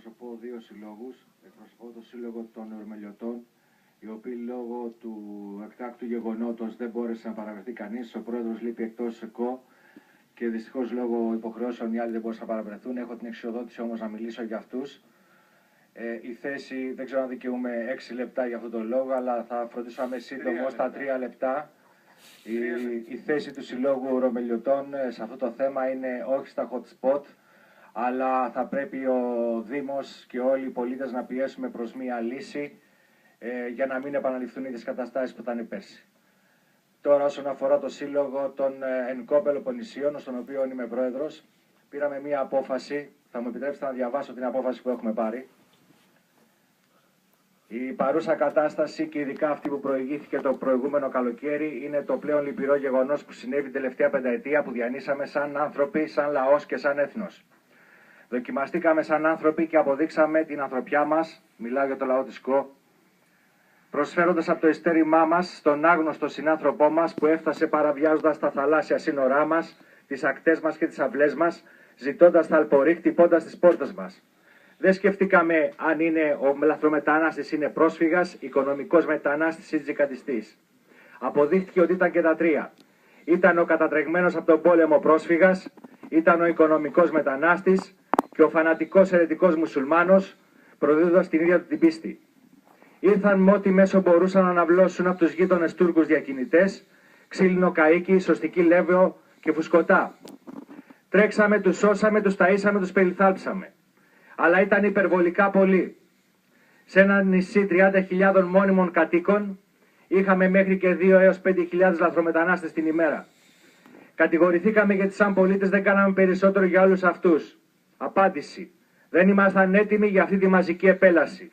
εκπροσωπώ δύο συλλόγους. Εκπροσωπώ το Σύλλογο των Ορμελιωτών, οι οποίοι λόγω του εκτάκτου γεγονότος δεν μπόρεσε να παραβρεθεί κανείς. Ο πρόεδρος λείπει εκτός ΕΚΟ και δυστυχώς λόγω υποχρεώσεων οι άλλοι δεν μπορούσαν να παραβρεθούν. Έχω την εξοδότηση όμως να μιλήσω για αυτούς. Η θέση, δεν ξέρω αν δικαιούμαι 6 λεπτά για αυτόν τον λόγο, αλλά θα φροντίσω να είμαι σύντομο στα 3 λεπτά. Η θέση του Συλλόγου Ορμελιωτών σε αυτό το θέμα είναι όχι στα hot spot, αλλά θα πρέπει ο Δήμος και όλοι οι πολίτες να πιέσουμε προς μία λύση για να μην επαναληφθούν οι ίδιες καταστάσεις που ήταν πέρσι. Τώρα, όσον αφορά το Σύλλογο των ΕΝΚΟ Πελοποννησίων, στον οποίο είμαι πρόεδρος, πήραμε μία απόφαση. Θα μου επιτρέψετε να διαβάσω την απόφαση που έχουμε πάρει. Η παρούσα κατάσταση και ειδικά αυτή που προηγήθηκε το προηγούμενο καλοκαίρι είναι το πλέον λυπηρό γεγονός που συνέβη την τελευταία πενταετία που διανύσαμε σαν άνθρωποι, σαν λαός και σαν έθνος. Δοκιμαστήκαμε σαν άνθρωποι και αποδείξαμε την ανθρωπιά μας, μιλάω για το λαό της ΚΟ, προσφέροντας από το ειστέρημά μας στον άγνωστο συνάνθρωπό μας που έφτασε παραβιάζοντας τα θαλάσσια σύνορά μας, τις ακτές μας και τις αυλές μας, ζητώντας τα αλπορεί, χτυπώντας τις πόρτες μας. Δεν σκεφτήκαμε αν είναι ο λαθρομετανάστης είναι πρόσφυγας, οικονομικός μετανάστης ή τζικαντιστής. Αποδείχθηκε ότι ήταν και τα τρία. Ήταν ο κατατρεγμένος από τον πόλεμο πρόσφυγας, ήταν ο οικονομικός μετανάστης και ο φανατικός αιρετικός μουσουλμάνος, προδίδοντας την ίδια του την πίστη. Ήρθαν με ό,τι μέσο μπορούσαν να αναβλώσουν από τους γείτονες Τούρκους διακινητές, ξύλινο καΐκι, σωστική λέβαιο και φουσκωτά. Τρέξαμε, τους σώσαμε, τους ταΐσαμε, τους περιθάλψαμε. Αλλά ήταν υπερβολικά πολλοί. Σε ένα νησί 30.000 μόνιμων κατοίκων είχαμε μέχρι και 2 έως 5.000 λαθρομετανάστες την ημέρα. Κατηγορηθήκαμε γιατί σαν πολίτες δεν κάναμε περισσότερο για όλους αυτούς. Απάντηση. Δεν ήμασταν έτοιμοι για αυτή τη μαζική επέλαση.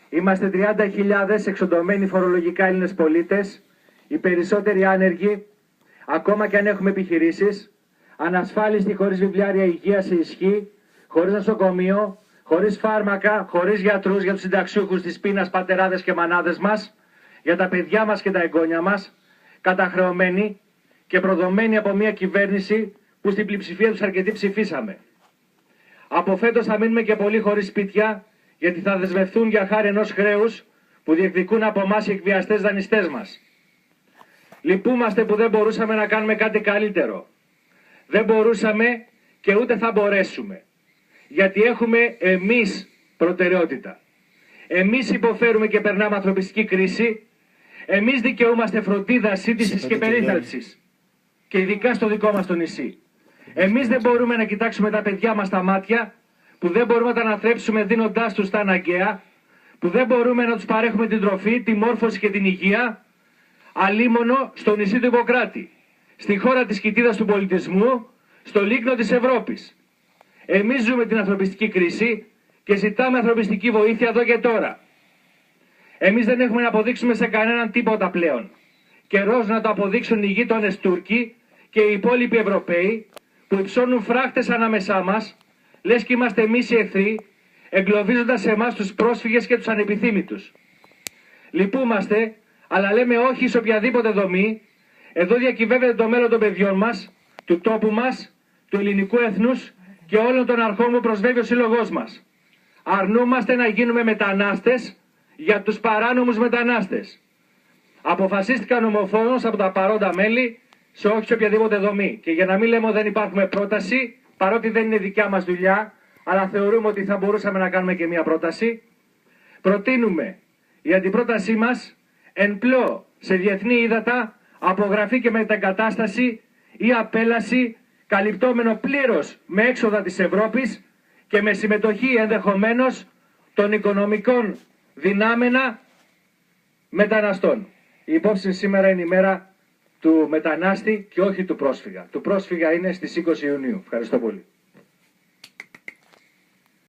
Είμαστε 30.000 εξοντωμένοι φορολογικά Έλληνες πολίτες, οι περισσότεροι άνεργοι, ακόμα και αν έχουμε επιχειρήσεις, ανασφάλιστοι χωρίς βιβλιάρια υγείας σε ισχύ, χωρίς νοσοκομείο, χωρίς φάρμακα, χωρίς γιατρούς για τους συνταξιούχους της πείνας πατεράδες και μανάδες μας, για τα παιδιά μας και τα εγγόνια μας, καταχρεωμένοι και προδομένοι από μια κυβέρνηση που στην πλειοψηφία τους αρκετοί ψηφίσαμε. Από φέτος θα μείνουμε και πολλοί χωρίς σπίτια, γιατί θα δεσμευθούν για χάρη ενός χρέους που διεκδικούν από εμάς οι εκβιαστές δανειστές μας. Λυπούμαστε που δεν μπορούσαμε να κάνουμε κάτι καλύτερο. Δεν μπορούσαμε και ούτε θα μπορέσουμε. Γιατί έχουμε εμείς προτεραιότητα. Εμείς υποφέρουμε και περνάμε ανθρωπιστική κρίση. Εμείς δικαιούμαστε φροντίδα, σύντησης και περίθαλψης. Και ειδικά στο δικό μας το νησί. Εμείς δεν μπορούμε να κοιτάξουμε τα παιδιά μας στα μάτια, που δεν μπορούμε να τα αναθρέψουμε δίνοντάς τους τα αναγκαία, που δεν μπορούμε να τους παρέχουμε την τροφή, τη μόρφωση και την υγεία, αλίμονο στο νησί του Ιπποκράτη, στη χώρα της κοιτίδας του πολιτισμού, στο λίκνο της Ευρώπης. Εμείς ζούμε την ανθρωπιστική κρίση και ζητάμε ανθρωπιστική βοήθεια εδώ και τώρα. Εμείς δεν έχουμε να αποδείξουμε σε κανέναν τίποτα πλέον. Καιρός να το αποδείξουν οι γείτονες Τούρκοι και οι υπόλοιποι Ευρωπαίοι που υψώνουν φράχτες ανάμεσά μας, λες και είμαστε εμείς οι εχθροί, εγκλωβίζοντας σε εμάς τους πρόσφυγες και τους ανεπιθύμητους. Λυπούμαστε, αλλά λέμε όχι σε οποιαδήποτε δομή. Εδώ διακυβεύεται το μέλλον των παιδιών μας, του τόπου μας, του ελληνικού έθνους και όλων των αρχών που προσβεύει ο σύλλογός μας. Αρνούμαστε να γίνουμε μετανάστες για τους παράνομους μετανάστες. Αποφασίστηκαν ομοφόνος από τα παρόντα μέλη σε όχι σε οποιαδήποτε δομή. Και για να μην λέμε ότι δεν υπάρχουμε πρόταση, παρότι δεν είναι δικιά μας δουλειά, αλλά θεωρούμε ότι θα μπορούσαμε να κάνουμε και μια πρόταση, προτείνουμε η αντιπρότασή μας εν πλώ σε διεθνή ύδατα, απογραφή και μετεγκατάσταση ή απέλαση καλυπτόμενο πλήρως με έξοδα της Ευρώπης και με συμμετοχή ενδεχομένως των οικονομικών δυνάμενα μεταναστών. Η υπόψη σήμερα είναι η μέρα του μετανάστη και όχι του πρόσφυγα. Του πρόσφυγα είναι στις 20 Ιουνίου. Ευχαριστώ πολύ.